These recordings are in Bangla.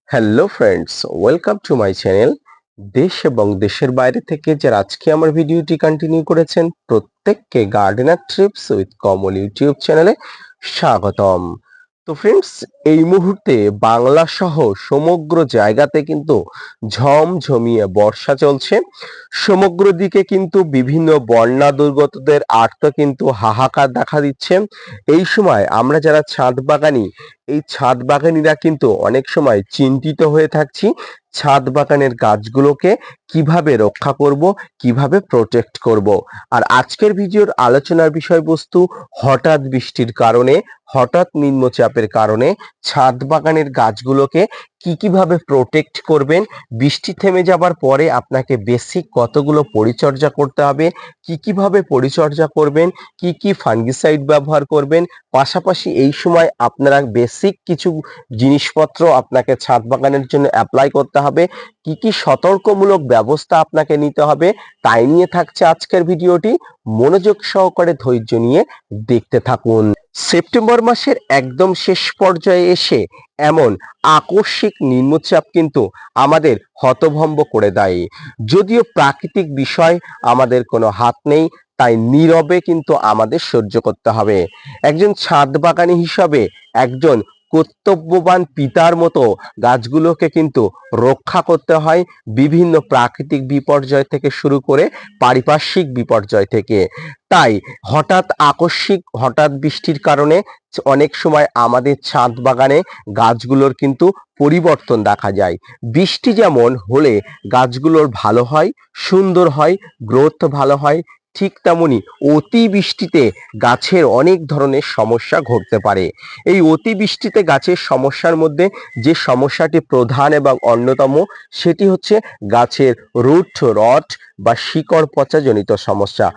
Hello friends, welcome to my channel. দেশ এবং দেশের বাইরে থেকে যারা আজকে আমার ভিডিওটি কন্টিনিউ করেছেন প্রত্যেককে gardener TRIPS with Kamal YouTube চ্যানেলে স্বাগতম। তো ফ্রেন্ডস, এই মুহূর্তে বাংলা সহ সমগ্র জায়গাতে কিন্তু ঝমঝমিয়ে বর্ষা চলছে। সমগ্র দিকে কিন্তু বিভিন্ন বন্যা দুর্গতদের আর্ত কিন্তু হাহাকার দেখা দিচ্ছে। এই সময় আমরা যারা ছাদ বাগানি, এই ছাদ বাগানিরা কিন্তু অনেক সময় চিন্তিত হয়ে থাকছি ছাদ বাগানের গাছগুলোকে কিভাবে রক্ষা করব, কিভাবে প্রোটেক্ট করব। আর আজকের ভিডিওর আলোচনার বিষয়বস্তু হঠাৎ বৃষ্টির কারণে, হঠাৎ নিম্নচাপের কারণে ছাদ বাগানের গাছগুলোকে কিভাবে প্রোটেক্ট করবেন, বৃষ্টি থেমে যাবার পরে আপনাকে বেসিক কতগুলো পরিচর্যা করতে হবে, কিভাবে পরিচর্যা করবেন, কি ফাঙ্গিসাইড ব্যবহার করবেন, পাশাপাশি এই সময় আপনারা বেসিক কিছু জিনিসপত্র আপনাকে ছাদ বাগানের জন্য অ্যাপ্লাই করতে হবে, কি সতর্কমূলক ব্যবস্থা আপনাকে নিতে হবে, তাই নিয়ে থাকছে আজকের ভিডিওটি। মনোযোগ সহকারে ধৈর্য নিয়ে দেখতে থাকুন। সেপ্টেম্বর মাসের একদম শেষ পর্যায়ে এসে এমন আকস্মিক নিম্নচাপ কিন্তু আমাদের হতভম্ব করে দেয়। যদিও প্রাকৃতিক বিষয়, আমাদের কোনো হাত নেই, তাই নীরবে কিন্তু আমাদের সহ্য করতে হবে। একজন ছাদ বাগানি হিসাবে, একজন কর্তব্যবান পিতার মতো গাছগুলোকে কিন্তু রক্ষা করতে হয় বিভিন্ন প্রাকৃতিক বিপর্যয় থেকে শুরু করে পারিপার্শ্বিক বিপর্যয় থেকে। তাই হঠাৎ বৃষ্টির কারণে অনেক সময় আমাদের ছাদ বাগানে গাছগুলোর কিন্তু পরিবর্তন দেখা যায়। বৃষ্টি যেমন হলে গাছগুলোর ভালো হয়, সুন্দর হয়, গ্রোথ ভালো হয়, ঠিক তেমনি অতিবৃষ্টিতে গাছের অনেক ধরনের সমস্যা ঘটতে পারে। এই অতিবৃষ্টিতে গাছের সমস্যার মধ্যে যে সমস্যাটি প্রধান এবং অন্যতম, সেটি হচ্ছে গাছের রুট রট বা শিকড় পচাজনিত সমস্যা।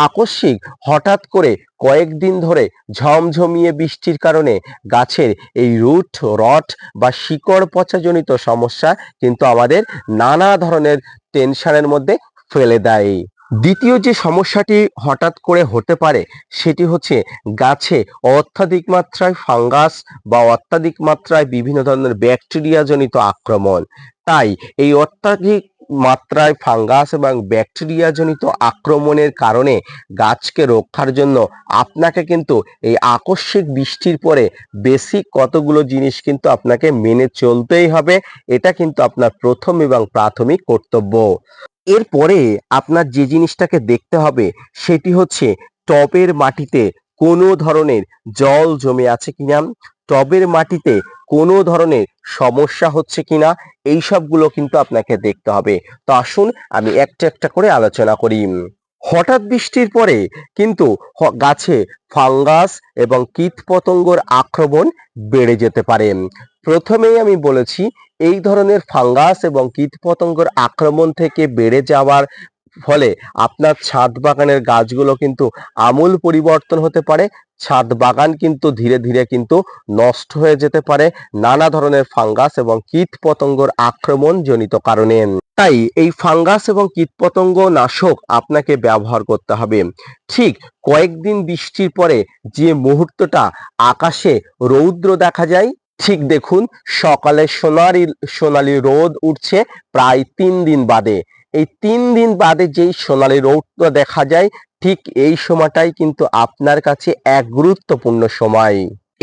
আকস্মিক হঠাৎ করে কয়েকদিন ধরে ঝমঝমিয়ে বৃষ্টির কারণে গাছের এই রুট রট বা শিকড় পচাজনিত সমস্যা কিন্তু আমাদের নানা ধরনের টেনশনের মধ্যে ফেলে দেয়। দ্বিতীয় যে সমস্যাটি হঠাৎ করে হতে পারে সেটি হচ্ছে গাছে অত্যাধিক মাত্রায় ফাঙ্গাস বা অত্যাধিক মাত্রায় বিভিন্ন ধরনের ব্যাকটেরিয়া জনিত আক্রমণ। তাই এই অত্যাধিক মাত্রায় ফাঙ্গাস এবং ব্যাকটেরিয়া জনিত আক্রমণের কারণে গাছকে রক্ষার জন্য আপনাকে কিন্তু এই আকস্মিক বৃষ্টির পরে বেসিক কতগুলো জিনিস কিন্তু আপনাকে মেনে চলতেই হবে। এটা কিন্তু আপনার প্রথম এবং প্রাথমিক কর্তব্য। এরপরে আপনার যে জিনিসটাকে দেখতে হবে সেটি হচ্ছে টবের মাটিতে কোনো ধরনের জল জমে আছে কিনা, টবের মাটিতে কোনো ধরনের সমস্যা হচ্ছে কিনা, এই সবগুলো কিন্তু আপনাকে দেখতে হবে। তো আসুন আমি একটা একটা করে আলোচনা করি। হঠাৎ বৃষ্টির পরে কিন্তু গাছে ফাঙ্গাস এবং কীটপতঙ্গর আক্রমণ বেড়ে যেতে পারে। প্রথমেই আমি বলেছি, এই ধরনের ফাঙ্গাস এবং কীটপতঙ্গর আক্রমণ থেকে বেড়ে যাওয়ার ফলে আপনার ছাদ বাগানের গাছগুলো কিন্তু আমূল পরিবর্তন হতে পারে। ছাদ বাগান কিন্তু ধীরে ধীরে কিন্তু নষ্ট হয়ে যেতে পারে নানা ধরনের ফাঙ্গাস এবং কীটপতঙ্গর আক্রমণ জনিত কারণে। তাই এই ফাঙ্গাস এবং কীটপতঙ্গ নাশক আপনাকে ব্যবহার করতে হবে। ঠিক কয়েকদিন বৃষ্টির পরে যে মুহূর্তটা আকাশে রৌদ্র দেখা যায়, ঠিক দেখুন সকালে সোনালি রোদ উঠছে প্রায় 3 দিন বাদে। এই 3 দিন বাদে যেই সোনালি রোদটা দেখা যায়, ঠিক এই সময়টাই কিন্তু আপনার কাছে এক গুরুত্বপূর্ণ সময়।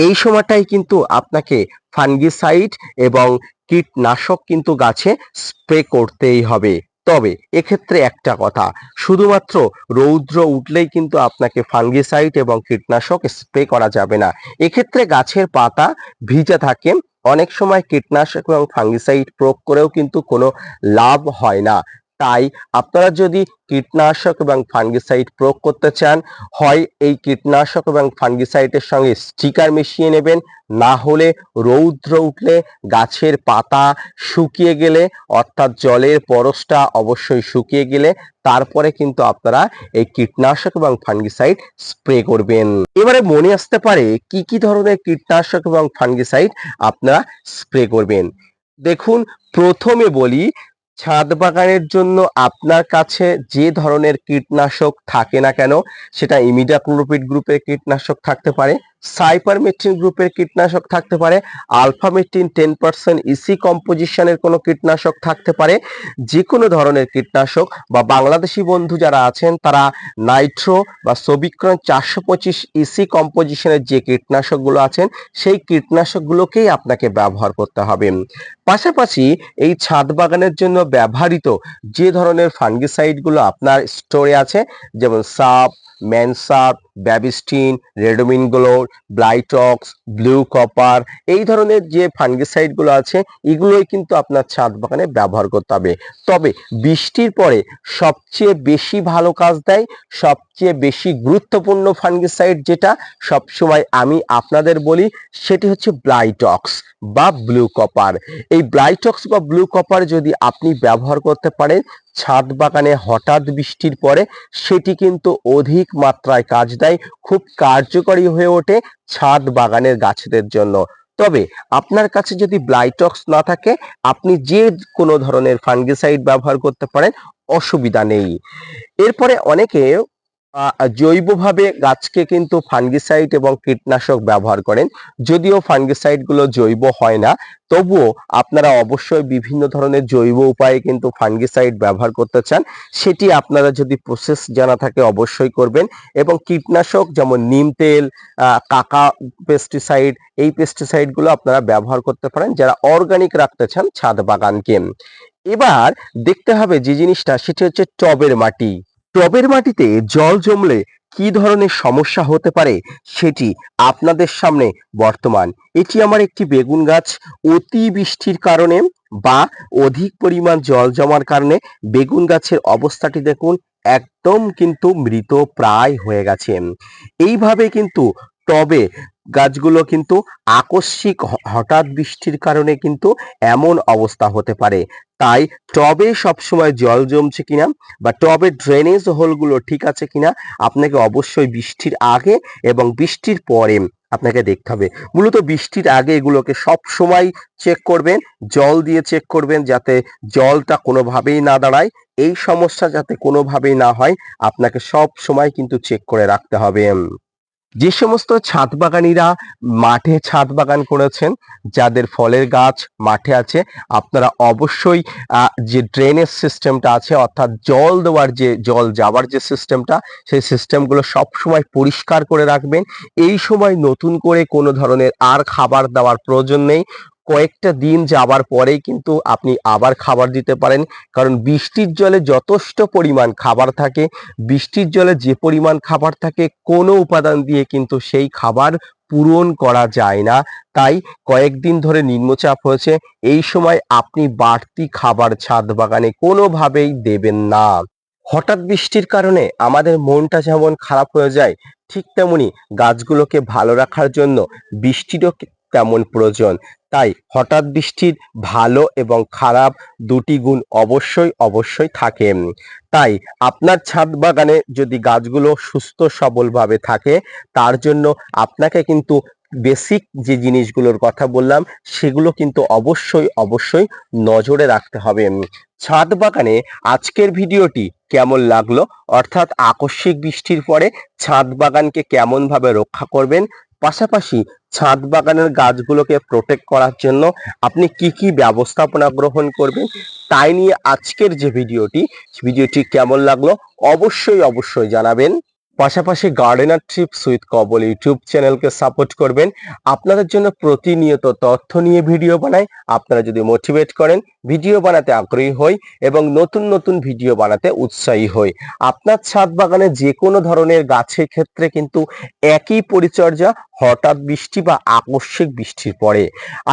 এই সময়টাই কিন্তু আপনাকে ফাঙ্গিসাইড এবং কীটনাশক কিন্তু গাছে স্প্রে করতেই হবে। তবে এক্ষেত্রে একটা কথা, শুধুমাত্র রৌদ্র উঠলেই কিন্তু আপনাকে ফাঙ্গিসাইড এবং কীটনাশক স্প্রে করা যাবে না। এক্ষেত্রে গাছের পাতা ভিজে থাকে, অনেক সময় কীটনাশক এবং ফাঙ্গিসাইড প্রয়োগ করেও কিন্তু কোনো লাভ হয় না। তাই আপনারা যদি কীটনাশক এবং ফাঙ্গিসাইড প্রয়োগ করতে চান, হয় এই কীটনাশক এবং ফাঙ্গিসাইডের সঙ্গে স্টিকার মিশিয়ে নেবেন, না হলে রৌদ্র উঠলে গাছের পাতা শুকিয়ে গেলে, অর্থাৎ জলের পরশটা অবশ্যই শুকিয়ে গেলে তারপরে কিন্তু আপনারা এই কীটনাশক এবং ফাঙ্গিসাইড স্প্রে করবেন। এবারে মনে আসতে পারে কি ধরনের কীটনাশক এবং ফাঙ্গিসাইড আপনারা স্প্রে করবেন। দেখুন, প্রথমে বলি, ছাদ বাগানের জন্য আপনার কাছে যে ধরনের কীটনাশক থাকে না কেন, সেটা ইমিডাক্লোপিড গ্রুপের কীটনাশক থাকতে পারে, সাইপারমেথ্রিন গ্রুপের কীটনাশক থাকতে পারে, আলফামেথ্রিন 10% ইসি কম্পোজিশনের কোনো কীটনাশক থাকতে পারে, যে কোনো ধরনের কীটনাশক বা বাংলাদেশি বন্ধু যারা আছেন তারা নাইট্রো বা সবিক্রন 425 ইসি কম্পোজিশনের যে কীটনাশকগুলো আছেন সেই কীটনাশকগুলোকেই আপনাকে ব্যবহার করতে হবে। পাশাপাশি এই ছাদ বাগানের জন্য ব্যবহৃত যে ধরনের ফাঙ্গিসাইডগুলো আপনার স্টোরে আছে, যেমন সাপ, ম্যানসাপ, ব্যাবিস্টিন, রেডোমিনগ্লোর, ব্লাইটক্স, ব্লু কপার, এই ধরনের যে ফাঙ্গিসাইডগুলো আছে এগুলোই কিন্তু আপনার ছাদ বাগানে ব্যবহার করতে হবে। তবে বৃষ্টির পরে সবচেয়ে বেশি ভালো কাজ দেয়, সবচেয়ে বেশি গুরুত্বপূর্ণ ফাঙ্গিসাইড যেটা সবসময় আমি আপনাদের বলি সেটি হচ্ছে ব্লাইটক্স বা ব্লু কপার। এই ব্লাইটক্স বা ব্লু কপার যদি আপনি ব্যবহার করতে পারেন ছাদ বাগানে হঠাৎ বৃষ্টির পরে, সেটি কিন্তু অধিক মাত্রায় কাজ দেয়, খুব কার্যকরী হয়ে ওঠে ছাদ বাগানের গাছেদের জন্য। তবে আপনার কাছে যদি ব্লাইটক্স না থাকে আপনি যে কোনো ধরনের ফাঙ্গিসাইড ব্যবহার করতে পারেন, অসুবিধা নেই। এরপরে অনেকে জৈবভাবে গাছকে কিন্তু ফাঙ্গিসাইড এবং কীটনাশক ব্যবহার করেন। যদিও ফাঙ্গিসাইড গুলো জৈব হয় না, তবুও আপনারা অবশ্যই বিভিন্ন ধরনের জৈব উপায়ে কিন্তু ফাঙ্গিসাইড ব্যবহার করতে চান, সেটি আপনারা যদি প্রসেস জানা থাকে অবশ্যই করবেন। এবং কীটনাশক যেমন নিম তেল, কাকা পেস্টিসাইড, এই পেস্টিসাইড গুলো আপনারা ব্যবহার করতে পারেন যারা অর্গানিক রাখতে চান ছাদ বাগানকে। এবার দেখতে হবে যে জিনিসটা, সেটি হচ্ছে টবের মাটি। টবের মাটিতে জল জমলে কি ধরনের সমস্যা হতে পারে সেটি আপনাদের সামনে বর্তমান। এটি আমার একটি বেগুন গাছ। অতি বৃষ্টির কারণে বা অধিক পরিমাণ জল জমার কারণে বেগুন গাছের অবস্থাটি দেখুন, একদম কিন্তু মৃত প্রায় হয়ে গেছে। এইভাবে কিন্তু টবে গাছগুলো কিন্তু আকস্মিক হঠাৎ বৃষ্টির কারণে কিন্তু এমন অবস্থা হতে পারে। তাই টবে সবসময় জল জমছে কিনা বা টবের ড্রেনেজ হোলগুলো ঠিক আছে কিনা আপনাকে অবশ্যই বৃষ্টির আগে এবং বৃষ্টির পরে আপনাকে দেখতে হবে। মূলত বৃষ্টির আগে এগুলোকে সব সময় চেক করবেন, জল দিয়ে চেক করবেন যাতে জলটা কোনোভাবেই না দাঁড়ায়। এই সমস্যা যাতে কোনোভাবেই না হয় আপনাকে সব সময় কিন্তু চেক করে রাখতে হবে। যে সমস্ত ছাদ বাগানিরা মাঠে ছাদ বাগান করেছেন, যাদের ফলের গাছ মাঠে আছে, আপনারা অবশ্যই যে ড্রেনেজ সিস্টেমটা আছে অর্থাৎ জল দেওয়ার যে জল যাওয়ার যে সিস্টেমটা, সেই সিস্টেমগুলো সবসময় পরিষ্কার করে রাখবেন। এই সময় নতুন করে কোনো ধরনের আর খাবার দেওয়ার প্রয়োজন নেই। কয়েকটা দিন যাবার পরেই কিন্তু আপনি আবার খাবার দিতে পারেন, কারণ বৃষ্টির জলে যথেষ্ট পরিমাণ খাবার থাকে। বৃষ্টির জলে যে পরিমাণ খাবার থাকে কোনো উপাদান দিয়ে কিন্তু সেই খাবার পূরণ করা যায় না। তাই কয়েকদিন ধরে নিম্নচাপ হয়েছে, এই সময় আপনি বাড়তি খাবার ছাদ বাগানে কোনোভাবেই দেবেন না। হঠাৎ বৃষ্টির কারণে আমাদের মনটা যেমন খারাপ হয়ে যায়, ঠিক তেমনি গাছগুলোকে ভালো রাখার জন্য বৃষ্টিরও তেমন প্রয়োজন। তাই হঠাৎ বৃষ্টির ভালো এবং খারাপ দুটি গুণ অবশ্যই অবশ্যই থাকে। তাই আপনার ছাদ বাগানে যদি গাছগুলো সুস্থ সবলভাবে থাকে, তার জন্য আপনাকে কিন্তু বেসিক যে জিনিসগুলোর কথা বললাম সেগুলো কিন্তু অবশ্যই অবশ্যই নজরে রাখতে হবে। ছাদ বাগানে আজকের ভিডিওটি কেমন লাগলো, অর্থাৎ আকস্মিক বৃষ্টির পরে ছাদ বাগানকে কেমন ভাবে রক্ষা করবেন, পাশাপাশি ছাদ বাগানের গাছগুলোকে প্রোটেক্ট করার জন্য আপনি কি কি ব্যবস্থাপনা গ্রহণ করবেন, তাই নিয়ে আজকের যে ভিডিওটি কেমন লাগলো অবশ্যই অবশ্যই জানাবেন। পাশাপাশি gardener TRIPS with Kamal YouTube চ্যানেলকে সাপোর্ট করবেন। আপনাদের জন্য প্রতিনিয়ত তথ্য নিয়ে ভিডিও বানাই। আপনারা যদি মোটিভেট করেন, ভিডিও বানাতে আগ্রহী হই এবং নতুন নতুন ভিডিও বানাতে উৎসাহী হই। আপনার ছাদ বাগানে যে কোনো ধরনের গাছের ক্ষেত্রে কিন্তু একই পরিচর্যা হঠাৎ বৃষ্টি বা আকস্মিক বৃষ্টির পরে।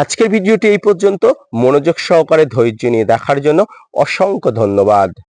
আজকের ভিডিওটি এই পর্যন্ত। মনোযোগ সহকারে ধৈর্য নিয়ে দেখার জন্য অসংখ্য ধন্যবাদ।